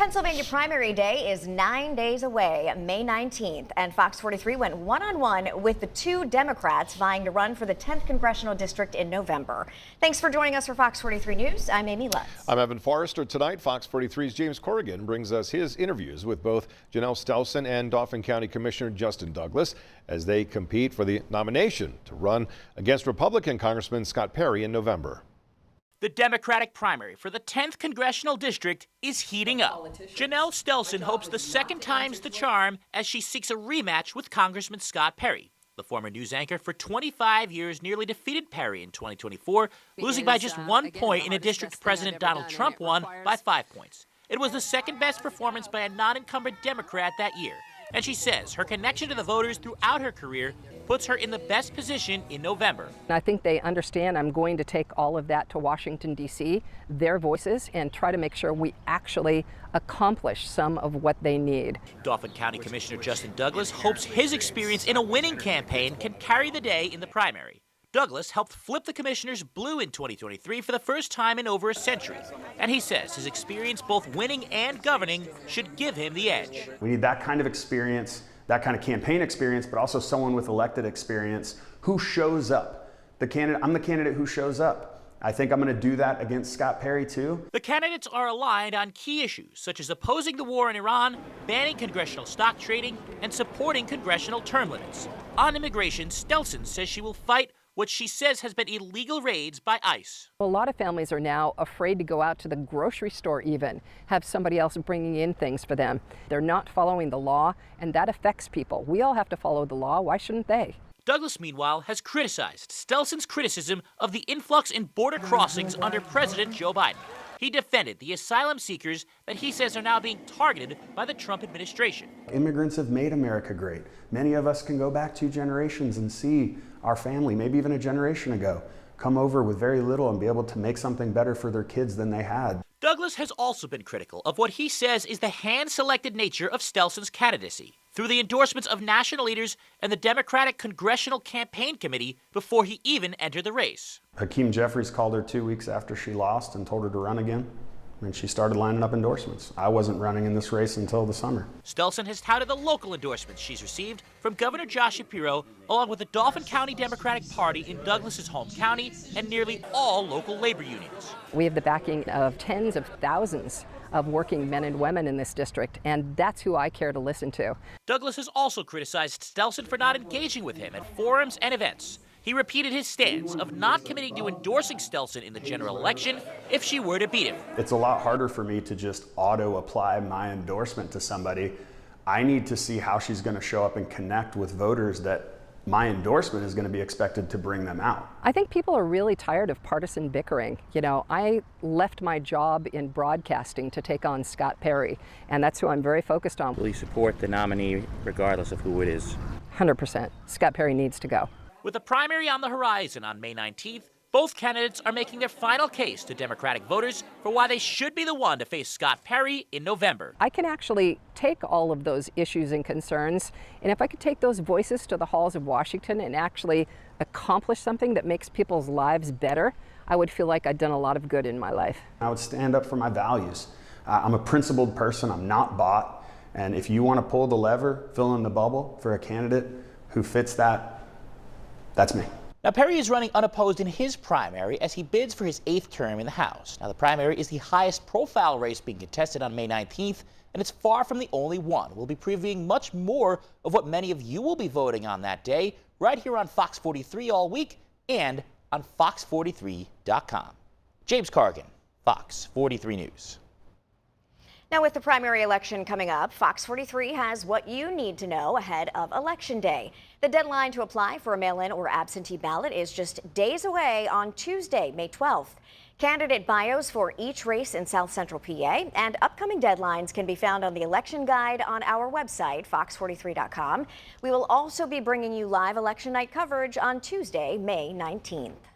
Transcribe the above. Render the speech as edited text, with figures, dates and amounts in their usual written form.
Pennsylvania primary day is 9 days away, May 19th, and Fox 43 went one-on-one with the two Democrats vying to run for the 10th Congressional District in November. Thanks for joining us for Fox 43 News. I'm Amy Lutz. I'm Evan Forrester. Tonight, Fox 43's James Corrigan brings us his interviews with both Janelle Stelson and Dauphin County Commissioner Justin Douglas as they compete for the nomination to run against Republican Congressman Scott Perry in November. The Democratic primary for the 10th Congressional District is heating up. Janelle Stelson hopes the second time's the charm as she seeks a rematch with Congressman Scott Perry. The former news anchor for 25 years nearly defeated Perry in 2024, losing by just 1 point in a district President Donald Trump won by 5 points. It was the second best performance by a non-incumbent Democrat that year, and she says her connection to the voters throughout her career puts her in the best position in November. I think they understand I'm going to take all of that to Washington, D.C., their voices, and try to make sure we actually accomplish some of what they need. Dauphin County Commissioner Justin Douglas hopes his experience in a winning campaign can carry the day in the primary. Douglas helped flip the commissioners blue in 2023 for the first time in over a century, and he says his experience both winning and governing should give him the edge. We need that kind of experience, that kind of campaign experience, but also someone with elected experience who shows up. I'm the candidate who shows up. I think I'm going to do that against Scott Perry, too. The candidates are aligned on key issues, such as opposing the war in Iran, banning congressional stock trading, and supporting congressional term limits. On immigration, Stelson says she will fight what she says has been illegal raids by ICE. A lot of families are now afraid to go out to the grocery store even, have somebody else bringing in things for them. They're not following the law, and that affects people. We all have to follow the law. Why shouldn't they? Douglas, meanwhile, has criticized Stelson's criticism of the influx in border crossings under President Joe Biden. He defended the asylum seekers that he says are now being targeted by the Trump administration. Immigrants have made America great. Many of us can go back 2 generations and see our family, maybe even a generation ago, come over with very little and be able to make something better for their kids than they had. Douglas has also been critical of what he says is the hand-selected nature of Stelson's candidacy through the endorsements of national leaders and the Democratic Congressional Campaign Committee before he even entered the race. Hakeem Jeffries called her 2 weeks after she lost and told her to run again, and she started lining up endorsements. I wasn't running in this race until the summer. Stelson has touted the local endorsements she's received from Governor Josh Shapiro, along with the Dauphin County Democratic Party in Douglas's home county and nearly all local labor unions. We have the backing of tens of thousands of working men and women in this district, and that's who I care to listen to. Douglas has also criticized Stelson for not engaging with him at forums and events. He repeated his stance of not committing to endorsing Stelson in the general election if she were to beat him. It's a lot harder for me to just auto-apply my endorsement to somebody. I need to see how she's going to show up and connect with voters that my endorsement is going to be expected to bring them out. I think people are really tired of partisan bickering. You know, I left my job in broadcasting to take on Scott Perry, and that's who I'm very focused on. Will you support the nominee regardless of who it is? 100%. Scott Perry needs to go. With the primary on the horizon on May 19th, both candidates are making their final case to Democratic voters for why they should be the one to face Scott Perry in November. I can actually take all of those issues and concerns, and if I could take those voices to the halls of Washington and actually accomplish something that makes people's lives better, I would feel like I'd done a lot of good in my life. I would stand up for my values. I'm a principled person. I'm not bought. And if you want to pull the lever, fill in the bubble for a candidate who fits that, that's me. Now, Perry is running unopposed in his primary as he bids for his 8th term in the House. Now, the primary is the highest profile race being contested on May 19th, and it's far from the only one. We'll be previewing much more of what many of you will be voting on that day right here on Fox 43 all week and on fox43.com. James Corrigan, Fox 43 News. Now, with the primary election coming up, Fox 43 has what you need to know ahead of Election Day. The deadline to apply for a mail-in or absentee ballot is just days away on Tuesday, May 12th. Candidate bios for each race in South Central PA and upcoming deadlines can be found on the election guide on our website, fox43.com. We will also be bringing you live election night coverage on Tuesday, May 19th.